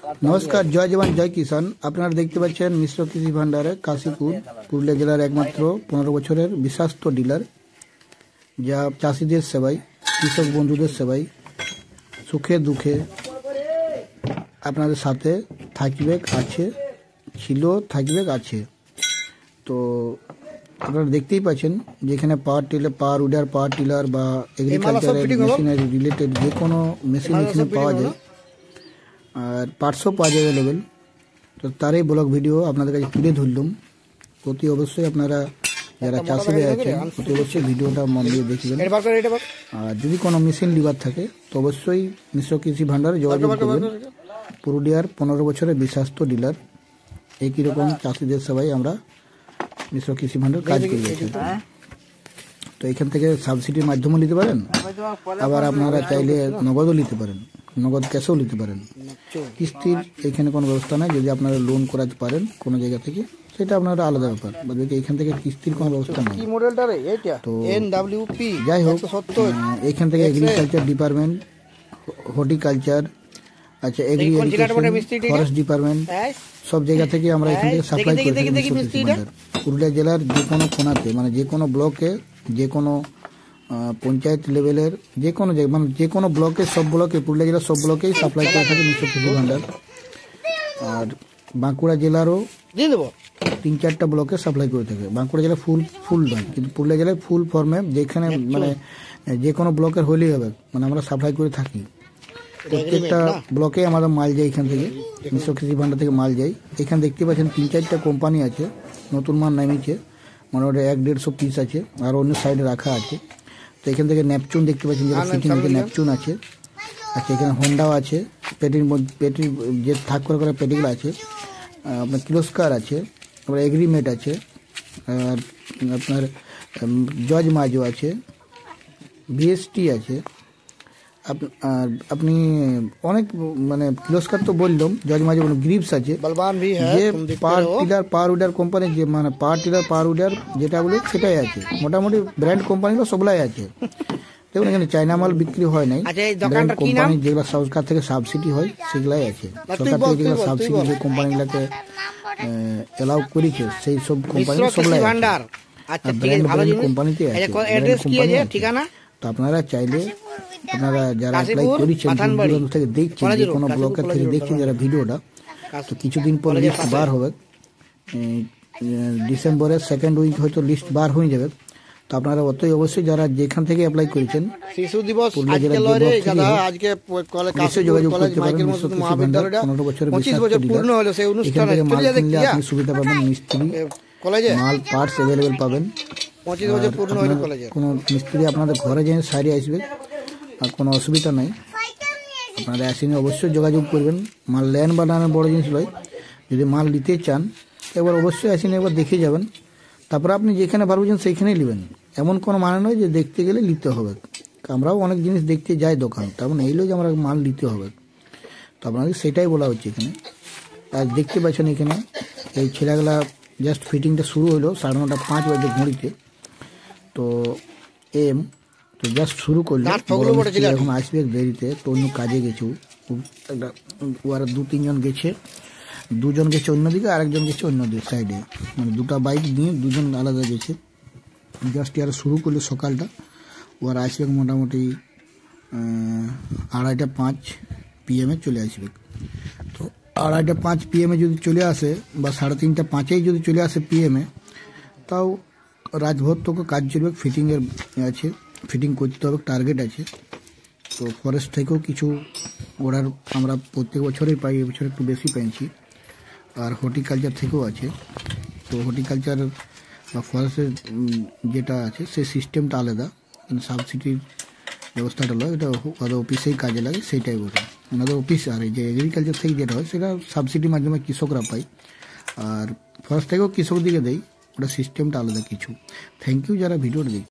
नमस्कार जय जवान जय किसान আপনারা দেখতে পাচ্ছেন মিশ্র কৃষি ভান্ডারে কাশীপুর পুরুলিয়া জেলার একমাত্র 15 বছরের বিশ্বস্ত ডিলার যা চাষীদের সেবায় কৃষক বন্ধুদের সেবায় সুখে দুঃখে আপনাদের সাথে থাকবে আছে ছিল থাকবে আছে। তো আপনারা দেখতেই পাচ্ছেন যেখানে পাওয়ার টিলার পাওয়ার উডার পাওয়ার টিলার বা এগ্রিকালচারের মেশিনারি রিলেটেড যে কোনো মেশিন এখানে পাওয়া যায় আর পার্টসও পাওয়া যায় অ্যাভেলেবেল। তো তারই ব্লগ ভিডিও আপনাদের কাছে তুলে ধরলাম। অতি অবশ্যই আপনারা যারা চাষি ভাই আছেন অতি অবশ্যই ভিডিওটা মন দিয়ে দেখবেন। আর যদি কোনো মেশিন লিভার থাকে তো অবশ্যই মিশ্র কৃষি ভান্ডারে যোগাযোগ করবেন। পুরুলিয়ার 15 বছরের বিশ্বস্ত ডিলার। একই রকম চাষিদের সবাই আমরা মিশ্র কৃষি ভান্ডার কাজ করে যাচ্ছি। তো এখান থেকে সাবসিডির মাধ্যমে নিতে পারেন, আবার আপনারা চাইলে নগদও নিতে পারেন, নগদ ক্যাশও নিতে পারেন। কিস্তির এখানে কোনো ব্যবস্থা নাই। যদি আপনারা লোন করাতে পারেন কোনো জায়গা থেকে সেটা আপনারা আলাদা ব্যাপার, বাকি এখান থেকে কিস্তির কোনো ব্যবস্থা নেই। তো যাই হোক, এখান থেকে এগ্রিকালচার ডিপার্টমেন্ট, হর্টিকালচার, আচ্ছা ফরেস্ট ডিপার্টমেন্ট সব জায়গা থেকে আমরা এখান থেকে সাপ্লাই করে থাকি। পুরুলিয়া জেলার যে কোনো কোনাতে মানে যে কোনো ব্লকে যে কোনো পঞ্চায়েত লেভেলের যে কোনো মানে যে কোনো ব্লকে সব ব্লকে পুরুলিয়া জেলার সব ব্লকেই সাপ্লাই করে থাকে মিশ্র কৃষি ভান্ডার। আর বাঁকুড়া জেলারও 3-4টা ব্লকে সাপ্লাই করে থাকে। বাঁকুড়া জেলা ফুল নয়, কিন্তু পুরুলিয়া জেলায় ফুল ফর্মে যেখানে মানে যে কোনো ব্লকের হলেই হবে মানে আমরা সাপ্লাই করে থাকি। প্রত্যেকটা ব্লকে আমাদের মাল যায় এখান থেকে, মিশ্র কৃষি ভান্ডার থেকে মাল যায়। এখানে দেখতে পাচ্ছেন 3-4টা কোম্পানি আছে, নতুন মাল নামিয়েছে, মোটামুটি 100-150 পিস আছে, আর অন্য সাইডে রাখা আছে। তো এখান থেকে ন্যাপচুন দেখতে পাচ্ছেন, যেটা ফিটিং থেকে ন্যাপচুন আছে। আচ্ছা, এখানে হোন্ডাও আছে, পেটির যে থাক করে করা পেটিগুলো আছে, আপনার কিলোস্কার আছে, আপনার এগ্রিমেট আছে, আর আপনার জজ মাজো আছে, বিএসটি আছে। আর আপনি অনেক মানে কিলোস্কার তো বললাম, জজ মাঝে গ্রিপস আছে, যে পাওয়ার উডার কোম্পানি যে মানে পাওয়ার টিলার পাওয়ার উডার যেটা বলে সেটাই আছে। মোটামুটি ব্র্যান্ড কোম্পানিগুলো সবলাই আছে। দেখুন এখানে চায়না মাল বিক্রি হয় নাই, ব্র্যান্ড কোম্পানি যেগুলো সরকার থেকে সাবসিডি হয় সেগুলাই আছে। সরকার থেকে যেগুলো সাবসিডি যে কোম্পানিগুলোকে এলাউ করেছে সেই সব কোম্পানি সবলাই আছে, ব্র্যান্ড কোম্পানিতে আছে। তো আপনারা চাইলে আপনারা যারা অ্যাপ্লাই করেছেন দূর থেকে দেখছেন, যে কোনো ব্লকের থেকে দেখছেন যারা ভিডিওটা, তো কিছুদিন পর লিস্ট বার হবে। ডিসেম্বরের 2nd উইক হয়তো লিস্ট বার হয়ে যাবে। তো আপনারা অতই অবশ্যই যারা যেখান থেকে অ্যাপ্লাই করেছেন শিশু দিবস যোগাযোগ করতে পারেন। 15 বছরের আপনি সুবিধা পাবেন, মিস্ত্রি মাল পার্টস অ্যাভেলেবেল পাবেন। কোনো মিস্ত্রি আপনাদের ঘরে যেন সারি আসবে, আর কোনো অসুবিধা নাই। আপনারা আসেনি অবশ্যই যোগাযোগ করবেন। মাল ল্যান্ড বানানোর বড় জিনিস নয়, যদি মাল নিতে চান একবার অবশ্যই আসেনি, একবার দেখে যাবেন, তারপরে আপনি যেখানে পারবেন সেইখানেই নেবেন। এমন কোনো মানে নয় যে দেখতে গেলে নিতে হবে। আমরাও অনেক জিনিস দেখতে যাই দোকান, তেমন এই নয় যে আমরা মাল নিতে হবে। তো আপনাদের সেটাই বলা হচ্ছে এখানে। আর দেখতে পাচ্ছেন এখানে এই ছেলেগুলা জাস্ট ফিটিংটা শুরু হলো 9:30 বাজে ঘড়িতে। তো তো জাস্ট শুরু করলো, এখন আসবে দেরিতে, তো অন্য কাজে গেছে। ওরা 2-3 জন গেছে, 2 জন গেছে অন্যদিকে, আরেকজন গেছে অন্যদিকে সাইডে, মানে 2টা বাইক নিয়ে 2 জন আলাদা গেছে। জাস্ট এরা শুরু করলো সকালটা। ওরা আসবে মোটামুটি 2:30-5 PM চলে আসবে। তো 2:30-5 PM যদি চলে আসে, বা 3:30-5 যদি চলে আসে PM, তাও রাতভর তোকে কাজ চলবে। ফিটিংয়ের আছে, ফিটিং করতে হবে, টার্গেট আছে। তো ফরেস্ট থেকেও কিছু অর্ডার আমরা প্রত্যেক বছরই পাই, এবছর একটু বেশি পেয়েছি। আর হর্টিকালচার থেকেও আছে। তো হর্টিকালচার বা ফরেস্টের যেটা আছে সেই সিস্টেমটা আলাদা, সাবসিডির ব্যবস্থাটা নয়, এটা ওদের অফিসেই কাজে লাগে, সেইটাই বলে ওনাদের অফিস। আর এই যে এগ্রিকালচার থেকে যেটা হয় সেটা সাবসিডির মাধ্যমে কৃষকরা পায়, আর ফরেস্ট থেকেও কৃষক দিকে দেয়, ওটা সিস্টেমটা আলাদা কিছু। থ্যাংক ইউ যারা ভিডিওটা দেখি।